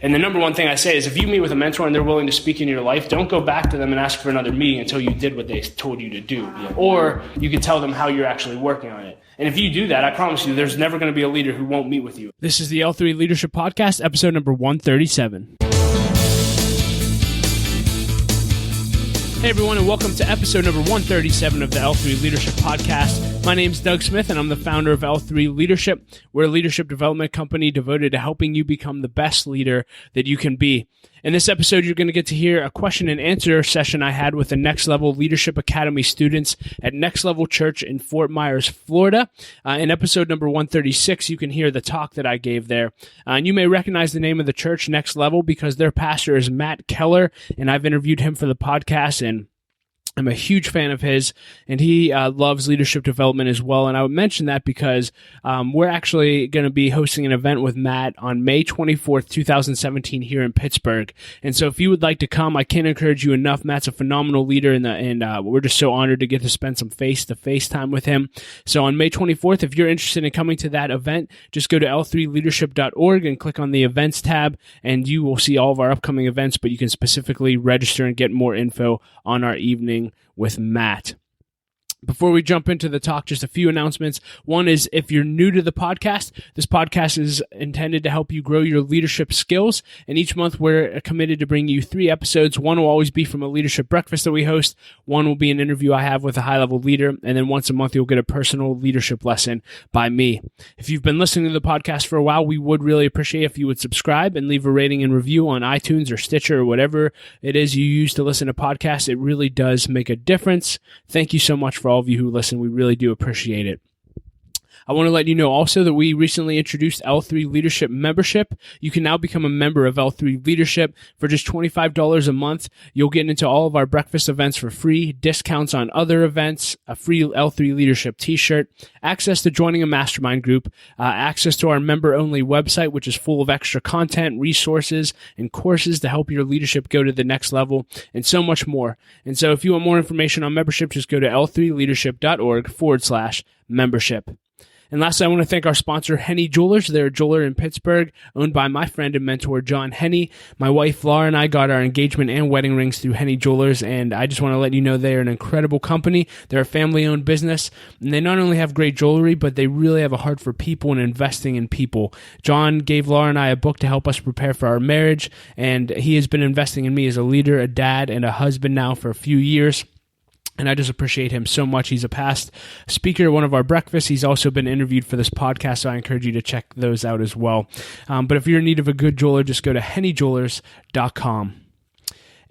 And the number one thing I say is if you meet with a mentor and they're willing to speak in your life, don't go back to them and ask for another meeting until you did what they told you to do. Or you can tell them how you're actually working on it. And if you do that, I promise you, there's never going to be a leader who won't meet with you. This is the L3 Leadership Podcast, episode number 137. Hey everyone, and welcome to episode number 137 of the L3 Leadership Podcast. My name's Doug Smith, and I'm the founder of L3 Leadership. We're a leadership development company devoted to helping you become the best leader that you can be. In this episode, you're going to get to hear a question and answer session I had with the Next Level Leadership Academy students at Next Level Church in Fort Myers, Florida. In episode number 136, you can hear the talk that I gave there. And you may recognize the name of the church, Next Level, because their pastor is Matt Keller, and I've interviewed him for the podcast, and I'm a huge fan of his, and he loves leadership development as well. And I would mention that because we're actually going to be hosting an event with Matt on May 24th, 2017 here in Pittsburgh. And so if you would like to come, I can't encourage you enough. Matt's a phenomenal leader, and we're just so honored to get to spend some face-to-face time with him. So on May 24th, if you're interested in coming to that event, just go to l3leadership.org and click on the events tab, and you will see all of our upcoming events, but you can specifically register and get more info on our evening with Matt. Before we jump into the talk, just a few announcements. One is if you're new to the podcast, this podcast is intended to help you grow your leadership skills. And each month we're committed to bring you 3 episodes. One will always be from a leadership breakfast that we host. One will be an interview I have with a high-level leader. And then once a month, you'll get a personal leadership lesson by me. If you've been listening to the podcast for a while, we would really appreciate if you would subscribe and leave a rating and review on iTunes or Stitcher or whatever it is you use to listen to podcasts. It really does make a difference. Thank you so much for all of you who listen. We really do appreciate it. I want to let you know also that we recently introduced L3 Leadership Membership. You can now become a member of L3 Leadership for just $25 a month. You'll get into all of our breakfast events for free, discounts on other events, a free L3 Leadership t-shirt, access to joining a mastermind group, access to our member-only website, which is full of extra content, resources, and courses to help your leadership go to the next level, and so much more. And so if you want more information on membership, just go to l3leadership.org/membership. And lastly, I want to thank our sponsor, Henny Jewelers. They're a jeweler in Pittsburgh, owned by my friend and mentor, John Henny. My wife, Laura, and I got our engagement and wedding rings through Henny Jewelers, and I just want to let you know they're an incredible company. They're a family-owned business, and they not only have great jewelry, but they really have a heart for people and investing in people. John gave Laura and I a book to help us prepare for our marriage, and he has been investing in me as a leader, a dad, and a husband now for a few years. And I just appreciate him so much. He's a past speaker at one of our breakfasts. He's also been interviewed for this podcast, so I encourage you to check those out as well. But if you're in need of a good jeweler, just go to hennyjewelers.com.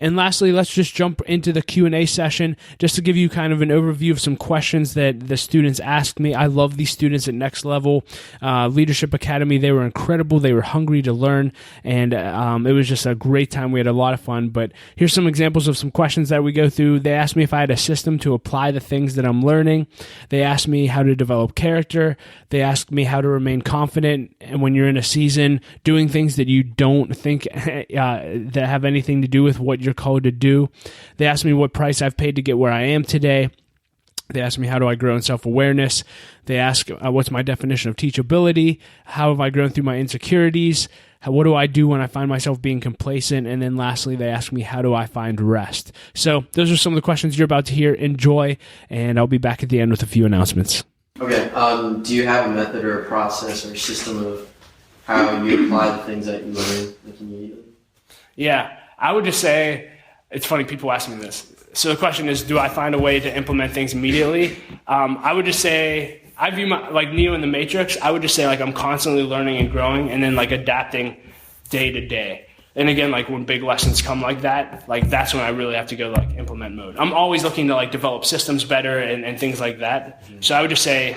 And lastly, let's just jump into the Q&A session just to give you kind of an overview of some questions that the students asked me. I love these students at Next Level Leadership Academy. They were incredible. They were hungry to learn, and it was just a great time. We had a lot of fun, but here's some examples of some questions that we go through. They asked me if I had a system to apply the things that I'm learning. They asked me how to develop character. They asked me how to remain confident and when you're in a season doing things that you don't think that have anything to do with what you're called to do. They asked me what price I've paid to get where I am today. They asked me how do I grow in self-awareness. They asked what's my definition of teachability. How have I grown through my insecurities? What do I do when I find myself being complacent? And then lastly, they asked me how do I find rest? So those are some of the questions you're about to hear. Enjoy, and I'll be back at the end with a few announcements. Okay. Do you have a method or a process or a system of how you apply the things that you learn immediately? Yeah. I would just say, it's funny, people ask me this. So the question is, do I find a way to implement things immediately? I would just say, I view like Neo in the Matrix, I would just say like I'm constantly learning and growing and then like adapting day to day. And again, like when big lessons come like that, like that's when I really have to go like implement mode. I'm always looking to like develop systems better and things like that. So I would just say,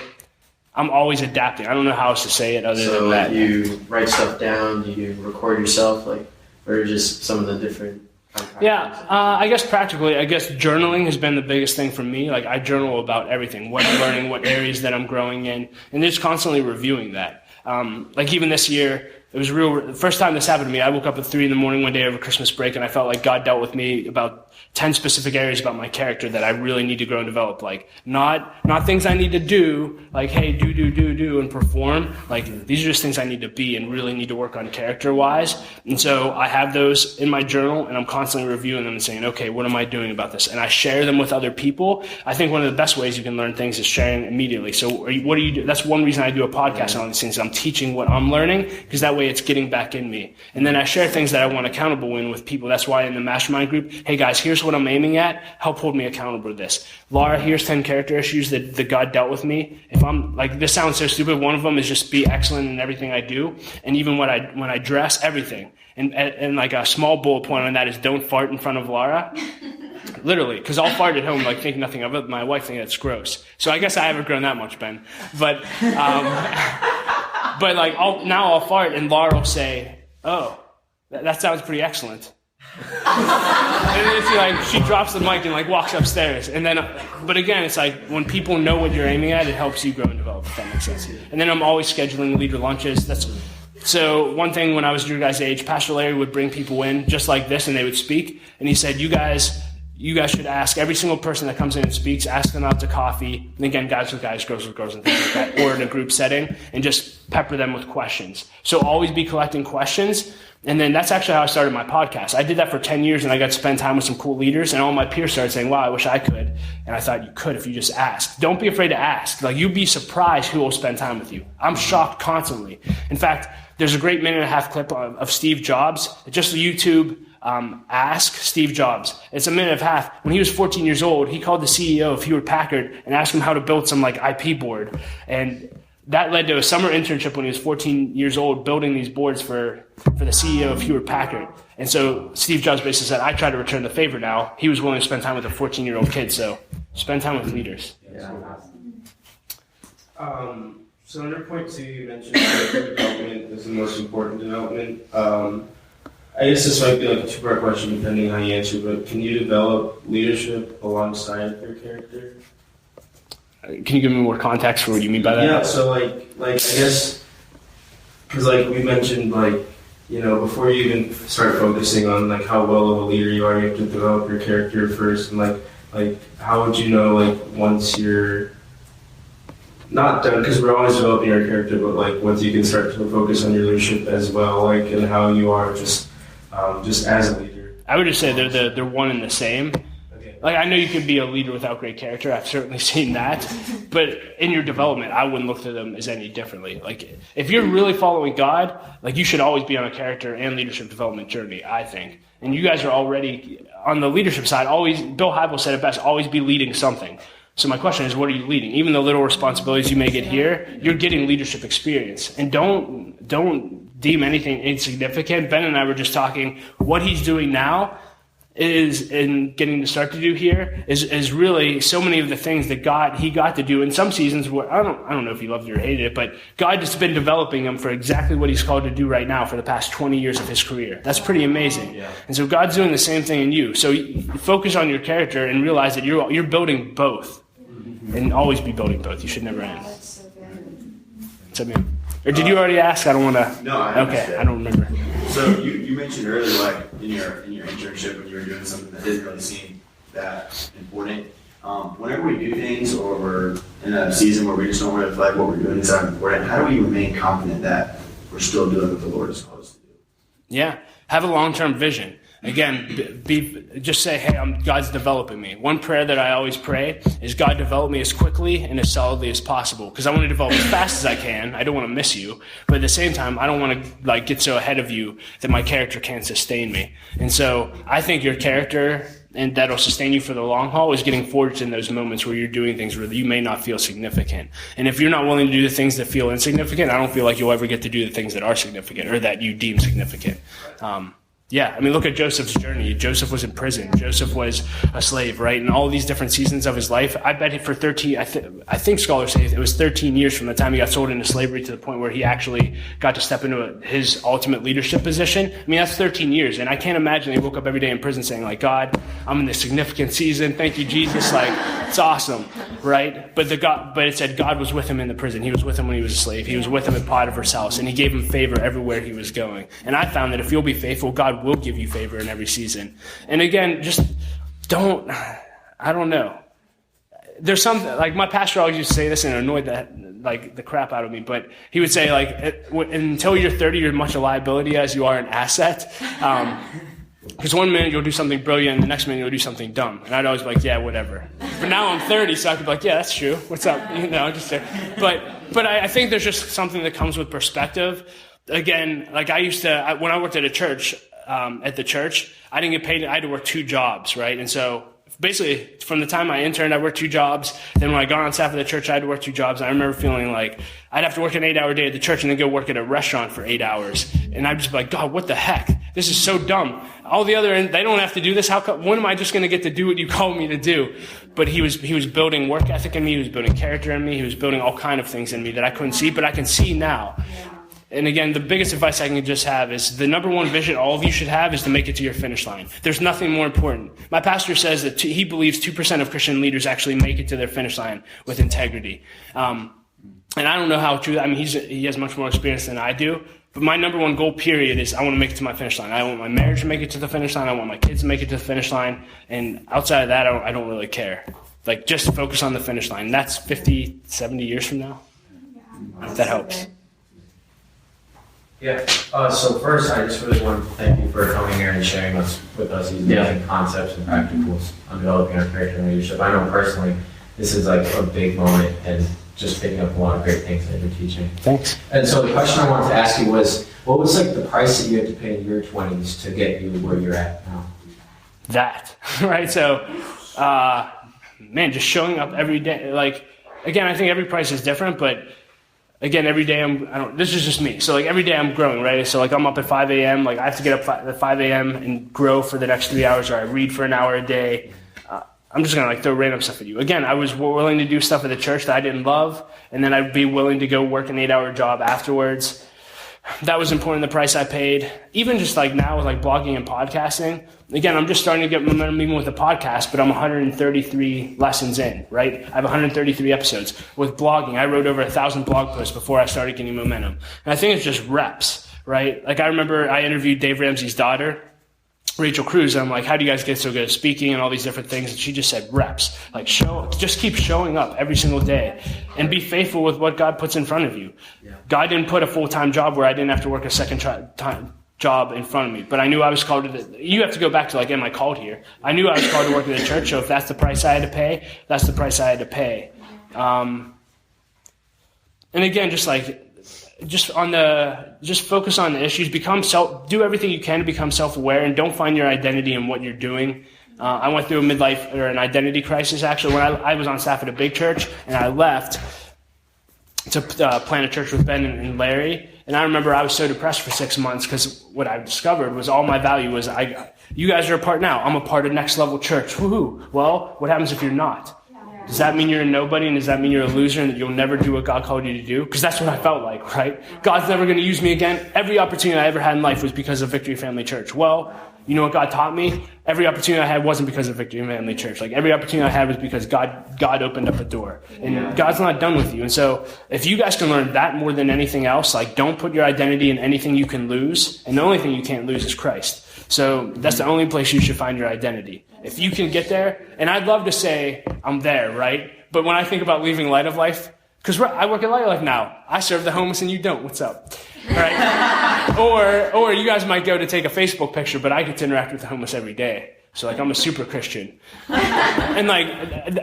I'm always adapting. I don't know how else to say it other than that. So you write stuff down, do you record yourself, like, or just some of the different Yeah, I guess practically, journaling has been the biggest thing for me. Like I journal about everything, what I'm learning, what areas that I'm growing in, and just constantly reviewing that. Like even this year, It was real. The first time this happened to me, I woke up at 3 a.m. one day over Christmas break, and I felt like God dealt with me about 10 specific areas about my character that I really need to grow and develop. Like, not things I need to do, like, hey, do, and perform. Like, these are just things I need to be and really need to work on character-wise. And so I have those in my journal, and I'm constantly reviewing them and saying, okay, what am I doing about this? And I share them with other people. I think one of the best ways you can learn things is sharing immediately. So what do you do? That's one reason I do a podcast on all these things. I'm teaching what I'm learning, because that way it's getting back in me. And then I share things that I want accountable in with people. That's why in the mastermind group, hey guys, here's what I'm aiming at. Help hold me accountable to this. Laura, here's 10 character issues that God dealt with me. If I'm like, this sounds so stupid. One of them is just be excellent in everything I do. And even when I dress, everything. And like a small bullet point on that is don't fart in front of Laura. Literally, because I'll fart at home, like, think nothing of it. My wife thinks that's gross. So I guess I haven't grown that much, Ben. But like, I'll fart, and Laura will say, oh, that sounds pretty excellent. And it's like, she drops the mic and, like, walks upstairs. And then, but again, it's like, when people know what you're aiming at, it helps you grow and develop, if that makes sense. And then I'm always scheduling leader lunches. So one thing when I was your guys' age, Pastor Larry would bring people in just like this, and they would speak. And he said, you guys should ask every single person that comes in and speaks, ask them out to coffee. And again, guys with guys, girls with girls, and things like that, or in a group setting, and just pepper them with questions. So always be collecting questions. And then that's actually how I started my podcast. I did that for 10 years, and I got to spend time with some cool leaders, and all my peers started saying, wow, I wish I could. And I thought you could if you just asked. Don't be afraid to ask. Like, you'd be surprised who will spend time with you. I'm shocked constantly. In fact, there's a great 1.5-minute clip of Steve Jobs. Just YouTube, Ask Steve Jobs. It's 1.5 minutes. When he was 14 years old, he called the CEO of Hewlett Packard and asked him how to build some like IP board. And that led to a summer internship when he was 14 years old, building these boards for the CEO of Hewlett Packard. And so Steve Jobs basically said, I try to return the favor now. He was willing to spend time with a 14-year-old kid. So spend time with leaders. Yeah. So under point 2, you mentioned character development is the most important development. I guess this might be like a 2-part question depending on how you answer, but can you develop leadership alongside your character? Can you give me more context for what you mean by that? Yeah, so like I guess, because like we mentioned, like, you know, before you even start focusing on like how well of a leader you are, you have to develop your character first, and like how would you know, like, once you're not done, because we're always developing our character, but like once you can start to focus on your leadership as well, like, and how you are just as a leader. I would just say they're one and the same. Okay. Like, I know you could be a leader without great character. I've certainly seen that. But in your development, I wouldn't look to them as any differently. Like, if you're really following God, like, you should always be on a character and leadership development journey, I think. And you guys are already on the leadership side. Bill Hybels said it best, always be leading something. So my question is, what are you leading? Even the little responsibilities you may get here, you're getting leadership experience. And don't deem anything insignificant. Ben and I were just talking, what he's doing now is, and getting to start to do here, is really so many of the things that he got to do in some seasons where, I don't know if he loved it or hated it, but God has been developing him for exactly what he's called to do right now for the past 20 years of his career. That's pretty amazing. Yeah. And so God's doing the same thing in you. So you focus on your character and realize that you're building both. And always be building both. You should never end. That's so good. What's up, man? Or did you already ask? I don't want to. No, I Okay, I don't remember. So you mentioned earlier, like in your internship, when you were doing something that didn't really seem that important. Whenever we do things, or we're in a season where we just don't really feel like what we're doing is that important, how do we remain confident that we're still doing what the Lord has called us to do? Yeah, have a long-term vision. Again, just say, hey, God's developing me. One prayer that I always pray is, God, develop me as quickly and as solidly as possible, because I want to develop as fast as I can. I don't want to miss you, but at the same time, I don't want to like get so ahead of you that my character can't sustain me. And so I think your character, and that'll sustain you for the long haul, is getting forged in those moments where you're doing things where you may not feel significant. And if you're not willing to do the things that feel insignificant, I don't feel like you'll ever get to do the things that are significant or that you deem significant. Yeah, I mean, look at Joseph's journey. Joseph was in prison. Joseph was a slave, right? And all these different seasons of his life, I bet for 13, I think scholars say it was 13 years from the time he got sold into slavery to the point where he actually got to step into his ultimate leadership position. I mean, that's 13 years. And I can't imagine he woke up every day in prison saying, like, God, I'm in this significant season. Thank you, Jesus. Like, it's awesome, right? But it said God was with him in the prison. He was with him when he was a slave. He was with him at Potiphar's house, and he gave him favor everywhere he was going. And I found that if you'll be faithful, God will give you favor in every season. And again, just I don't know. There's something, like my pastor always used to say this and it annoyed the crap out of me, but he would say, like, until you're 30, you're as much a liability as you are an asset. Because one minute you'll do something brilliant, and the next minute you'll do something dumb. And I'd always be like, yeah, whatever. But now I'm 30, so I could be like, yeah, that's true. What's up? But I think there's just something that comes with perspective. Again, like when I worked at a church, at the church, I didn't get paid. I had to work 2 jobs, right? And so basically, from the time I interned, I worked 2 jobs. Then when I got on staff at the church, I had to work 2 jobs. And I remember feeling like I'd have to work an 8-hour day at the church and then go work at a restaurant for 8 hours. And I'd just be like, God, what the heck? This is so dumb. All the other, they don't have to do this. When am I just going to get to do what you called me to do? But he was building work ethic in me. He was building character in me. He was building all kind of things in me that I couldn't see, but I can see now. And again, the biggest advice I can just have is the number one vision all of you should have is to make it to your finish line. There's nothing more important. My pastor says that he believes 2% of Christian leaders actually make it to their finish line with integrity. And I don't know how true, I mean, he has much more experience than I do. But my number one goal, period, is I want to make it to my finish line. I want my marriage to make it to the finish line. I want my kids to make it to the finish line. And outside of that, I don't really care. Like, just focus on the finish line. And that's 50, 70 years from now. If that helps. Yeah. So first, I just really want to thank you for coming here and sharing with us these amazing concepts and practicals on developing our character and leadership. I know personally, this is like a big moment and just picking up a lot of great things that you're teaching. Thanks. And so the question I wanted to ask you was, what was like the price that you had to pay in your 20s to get you where you're at now? That, right? So, man, just showing up every day. Like, again, I think every price is different, but again, every day this is just me. So like every day I'm growing, right? So like I'm up at 5 a.m. Like I have to get up at 5 a.m. and grow for the next 3 hours, or I read for an hour a day. I'm just going to like throw random stuff at you. Again, I was willing to do stuff at the church that I didn't love, and then I'd be willing to go work an 8-hour job afterwards. That was important, the price I paid. Even just like now with like blogging and podcasting, again, I'm just starting to get momentum even with the podcast, but I'm 133 lessons in, right? I have 133 episodes. With blogging, I wrote over 1,000 blog posts before I started getting momentum. And I think it's just reps, right? Like I remember I interviewed Dave Ramsey's daughter, Rachel Cruz, and I'm like, how do you guys get so good at speaking and all these different things? And she just said reps. Like just keep showing up every single day and be faithful with what God puts in front of you. Yeah. God didn't put a full-time job where I didn't have to work a second time job in front of me, but I knew I was called to you have to go back to like, am I called here? I knew I was called to work at the church, so if that's the price I had to pay, that's the price I had to pay. And again, just focus on the issues, do everything you can to become self-aware, and don't find your identity in what you're doing. I went through an identity crisis actually when I was on staff at a big church, and I left to plant a church with Ben and Larry. And I remember I was so depressed for 6 months because what I discovered was all my value was you guys are a part now. I'm a part of Next Level Church. Woohoo! Well, what happens if you're not? Does that mean you're a nobody, and does that mean you're a loser and that you'll never do what God called you to do? Because that's what I felt like, right? God's never going to use me again. Every opportunity I ever had in life was because of Victory Family Church. Well, you know what God taught me? Every opportunity I had wasn't because of Victory Family Church. Like every opportunity I had was because God opened up a door. And God's not done with you. And so if you guys can learn that more than anything else, like don't put your identity in anything you can lose. And the only thing you can't lose is Christ. So that's the only place you should find your identity. If you can get there, and I'd love to say I'm there, right? But when I think about leaving Light of Life, because I work at Light of Life now. I serve the homeless and you don't. What's up? Right? or you guys might go to take a Facebook picture, but I get to interact with the homeless every day. So like I'm a super Christian. And like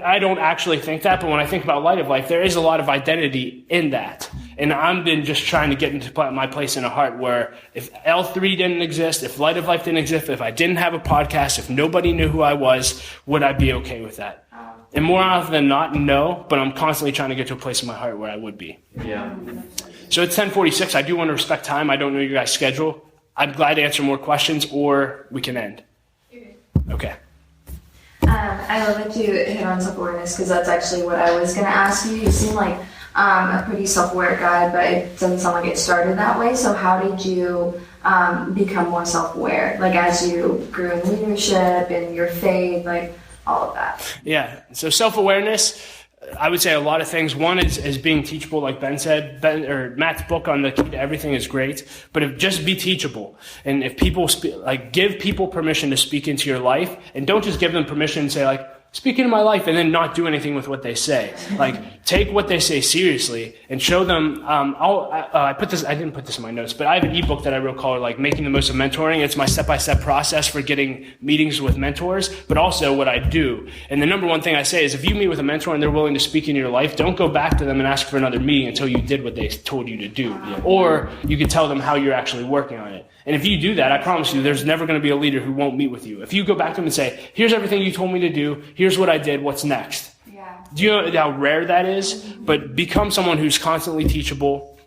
I don't actually think that, but when I think about Light of Life, there is a lot of identity in that. And I've been just trying to get into my place in a heart where if L3 didn't exist, if Light of Life didn't exist, if I didn't have a podcast, if nobody knew who I was, would I be okay with that? And more often than not, no, but I'm constantly trying to get to a place in my heart where I would be. Yeah. So it's 10:46. I do want to respect time. I don't know your guys' schedule. I'm glad to answer more questions, or we can end. Okay. I love that you hit on self-awareness because that's actually what I was going to ask you. You seem like a pretty self-aware guy, but it doesn't sound like it started that way. So how did you become more self-aware, like as you grew in leadership and your faith, like all of that? Yeah. So self-awareness, I would say a lot of things. One is being teachable, like Ben said. Matt's book on the key to everything is great, but just be teachable. And if people give people permission to speak into your life, and don't just give them permission and say like, speak into my life, and then not do anything with what they say. Like, take what they say seriously and show them. I didn't put this in my notes, but I have an ebook that I wrote called like Making the Most of Mentoring. It's my step-by-step process for getting meetings with mentors, but also what I do. And the number one thing I say is if you meet with a mentor and they're willing to speak into your life, don't go back to them and ask for another meeting until you did what they told you to do. Or you can tell them how you're actually working on it. And if you do that, I promise you, there's never going to be a leader who won't meet with you. If you go back to them and say, here's everything you told me to do, here's what I did, what's next? Yeah. Do you know how rare that is? But become someone who's constantly teachable.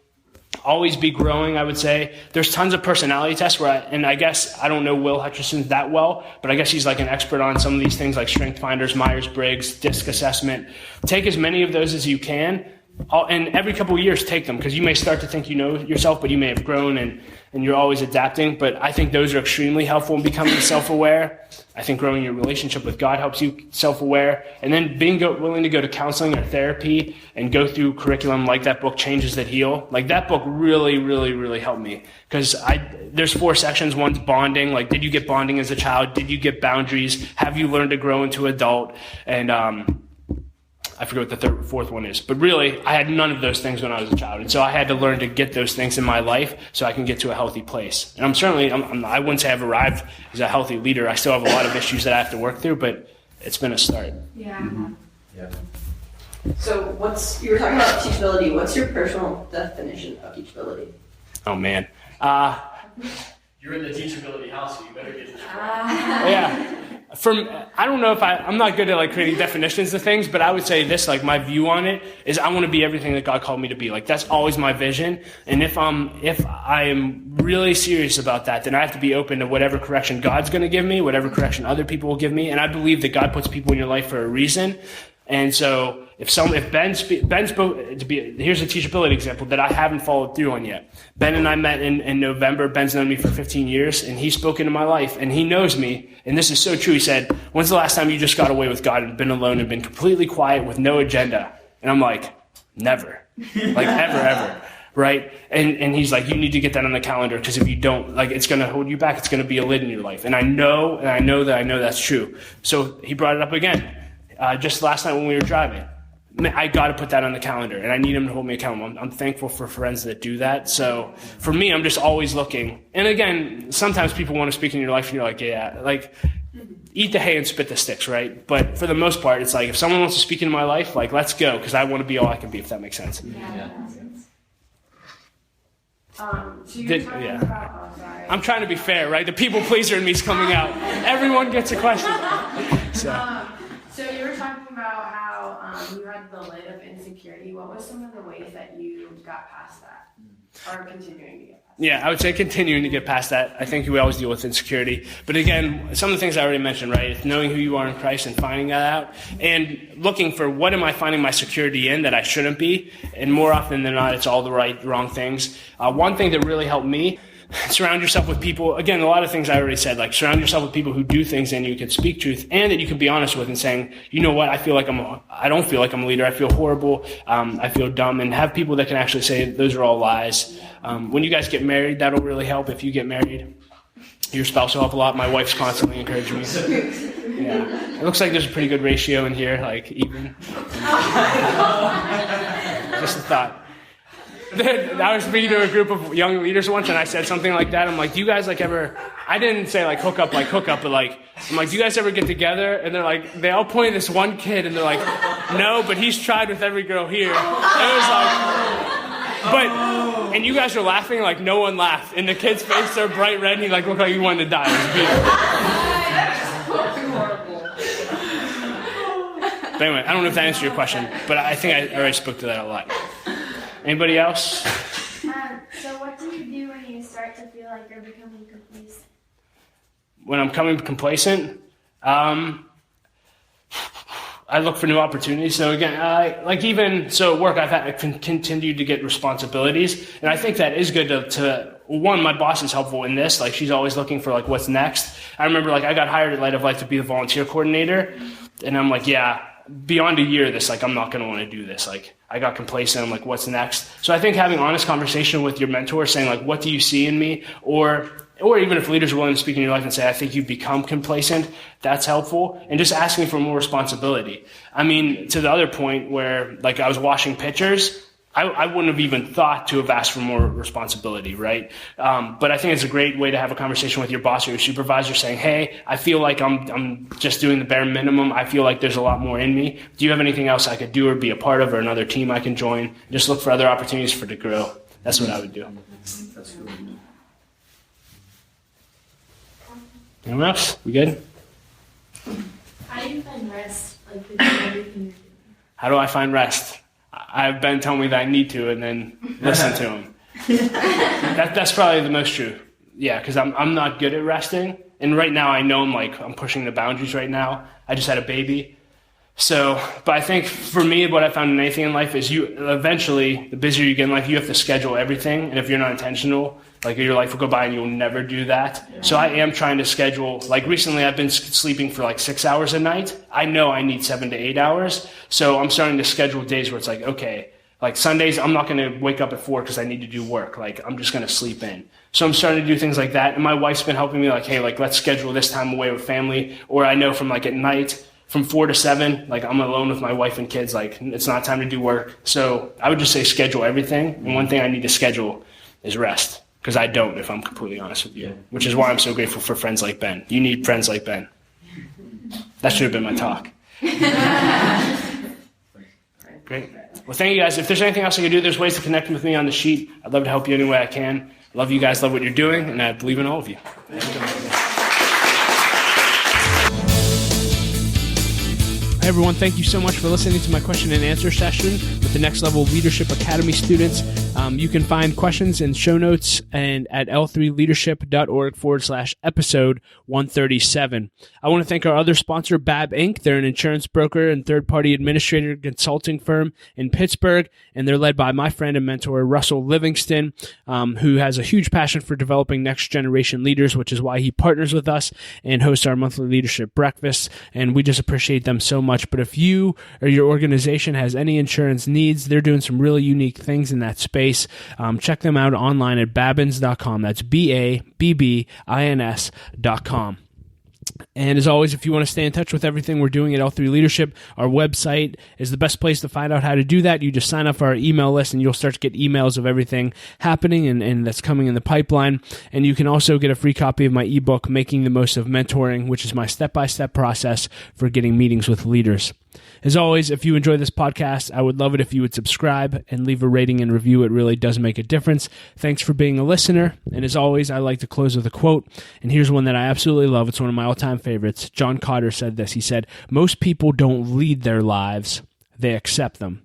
Always be growing, I would say. There's tons of personality tests and I guess I don't know Will Hutcherson that well, but I guess he's like an expert on some of these things like Strength Finders, Myers-Briggs, DISC assessment. Take as many of those as you can. And every couple of years, take them, because you may start to think you know yourself, but you may have grown and you're always adapting. But I think those are extremely helpful in becoming self-aware. I think growing your relationship with God helps you self-aware. And then being willing to go to counseling or therapy and go through curriculum like that book, Changes That Heal. Like that book really, really, really helped me, because there's 4 sections. One's bonding. Like, did you get bonding as a child? Did you get boundaries? Have you learned to grow into adult? And I forget what the 4th one is, but really, I had none of those things when I was a child, and so I had to learn to get those things in my life so I can get to a healthy place. And I wouldn't say I've arrived as a healthy leader. I still have a lot of issues that I have to work through, but it's been a start. Yeah. Yeah. So you were talking about teachability. What's your personal definition of teachability? Oh man, You're in the teachability house, so you better get to yeah. I don't know if I'm not good at like creating definitions of things, but I would say this, like my view on it is I want to be everything that God called me to be. Like that's always my vision. And if I am really serious about that, then I have to be open to whatever correction God's going to give me, whatever correction other people will give me. And I believe that God puts people in your life for a reason. And so if Ben spoke, here's a teachability example that I haven't followed through on yet. Ben and I met in November. Ben's known me for 15 years, and he spoke into my life, and he knows me. And this is so true. He said, when's the last time you just got away with God and been alone and been completely quiet with no agenda? And I'm like, never. Like ever. Right? And he's like, you need to get that on the calendar, because if you don't, like, it's going to hold you back. It's going to be a lid in your life. And I know that's true. So he brought it up again. Just last night when we were driving, I got to put that on the calendar, and I need him to hold me accountable. I'm thankful for friends that do that. So for me, I'm just always looking. And again, sometimes people want to speak in your life, and you're like, yeah, like eat the hay and spit the sticks, right? But for the most part, it's like if someone wants to speak into my life, like let's go, because I want to be all I can be, if that makes sense. Yeah. So you're talking about, sorry. I'm trying to be fair, right? The people pleaser in me is coming out. Everyone gets a question. So you were talking about how you had the lid of insecurity. What was some of the ways that you got past that, or continuing to get past that? Yeah, I would say continuing to get past that. I think we always deal with insecurity. But again, some of the things I already mentioned, right? It's knowing who you are in Christ and finding that out, and looking for what am I finding my security in that I shouldn't be. And more often than not, it's all the wrong things. One thing that really helped me, surround yourself with people, again, a lot of things I already said, like surround yourself with people who do things and you can speak truth, and that you can be honest with and saying, you know what, I don't feel like I'm a leader, I feel horrible, I feel dumb, and have people that can actually say those are all lies. When you guys get married, that'll really help. If you get married, your spouse will help a lot. My wife's constantly encouraging me. Yeah. It looks like there's a pretty good ratio in here, like even. Just a thought. I was speaking to a group of young leaders once, and I said something like that. I'm like, do you guys ever, I didn't say like hook up, but like, I'm like, do you guys ever get together? And they're like, they all point at this one kid, and they're like, no, but he's tried with every girl here. And it was like, and you guys are laughing like no one laughed. And the kid's face are bright red, and he like looked like he wanted to die. It was beautiful. But anyway, I don't know if that answered your question, but I think I already spoke to that a lot. Anybody else? So what do you do when you start to feel like you're becoming complacent? When I'm becoming complacent, I look for new opportunities. So again, at work, I've continued to get responsibilities, and I think that is good to one, my boss is helpful in this. Like, she's always looking for like what's next. I remember like I got hired at Light of Life to be the volunteer coordinator, and I'm like, yeah, beyond a year of this, like I'm not going to want to do this. Like I got complacent. I'm like, what's next? So I think having honest conversation with your mentor, saying like, what do you see in me? Or even if leaders are willing to speak in your life and say, I think you've become complacent, that's helpful. And just asking for more responsibility. I mean, to the other point where like I was washing pitchers, I wouldn't have even thought to have asked for more responsibility, right? But I think it's a great way to have a conversation with your boss or your supervisor saying, hey, I feel like I'm just doing the bare minimum. I feel like there's a lot more in me. Do you have anything else I could do or be a part of, or another team I can join? Just look for other opportunities to grow. That's what I would do. That's cool. Anyone else? We good? How do you find rest, like between everything you're doing? How do I find rest? I've Ben telling me that I need to, and then listen to him. That's probably the most true. Yeah, because I'm not good at resting, and right now I know I'm pushing the boundaries right now. I just had a baby, so. But I think for me, what I found in anything in life is you eventually, the busier you get in life, you have to schedule everything, and if you're not intentional, like your life will go by and you'll never do that. Yeah. So I am trying to schedule, like recently I've been sleeping for like 6 hours a night. I know I need 7 to 8 hours. So I'm starting to schedule days where it's like, okay, like Sundays, I'm not going to wake up at 4 because I need to do work. Like I'm just going to sleep in. So I'm starting to do things like that. And my wife's been helping me like, hey, like let's schedule this time away with family. Or I know from like at night, from 4 to 7, like I'm alone with my wife and kids. Like it's not time to do work. So I would just say schedule everything. And one thing I need to schedule is rest. Because I don't, if I'm completely honest with you. Which is why I'm so grateful for friends like Ben. You need friends like Ben. That should have been my talk. Great. Well, thank you guys. If there's anything else I can do, there's ways to connect with me on the sheet. I'd love to help you any way I can. I love you guys, love what you're doing, and I believe in all of you. Hey everyone, thank you so much for listening to my question and answer session with the Next Level Leadership Academy students. You can find questions and show notes and at l3leadership.org/episode 137. I want to thank our other sponsor, Bab Inc. They're an insurance broker and third-party administrator consulting firm in Pittsburgh, and they're led by my friend and mentor, Russell Livingston, who has a huge passion for developing next-generation leaders, which is why he partners with us and hosts our monthly leadership breakfast, and we just appreciate them so much. But if you or your organization has any insurance needs, they're doing some really unique things in that space. Check them out online at babbins.com. That's BABBINS.com. And as always, if you want to stay in touch with everything we're doing at L3 Leadership, our website is the best place to find out how to do that. You just sign up for our email list and you'll start to get emails of everything happening and that's coming in the pipeline. And you can also get a free copy of my ebook, Making the Most of Mentoring, which is my step-by-step process for getting meetings with leaders. As always, if you enjoy this podcast, I would love it if you would subscribe and leave a rating and review. It really does make a difference. Thanks for being a listener. And as always, I like to close with a quote. And here's one that I absolutely love. It's one of my all-time favorites. John Cotter said this. He said, "Most people don't lead their lives. They accept them."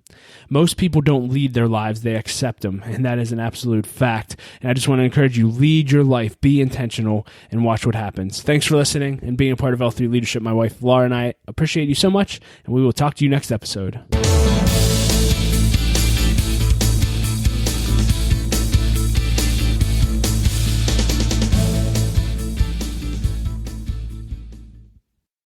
Most people don't lead their lives, they accept them. And that is an absolute fact. And I just want to encourage you, lead your life, be intentional, and watch what happens. Thanks for listening and being a part of L3 Leadership. My wife, Laura, and I appreciate you so much, and we will talk to you next episode.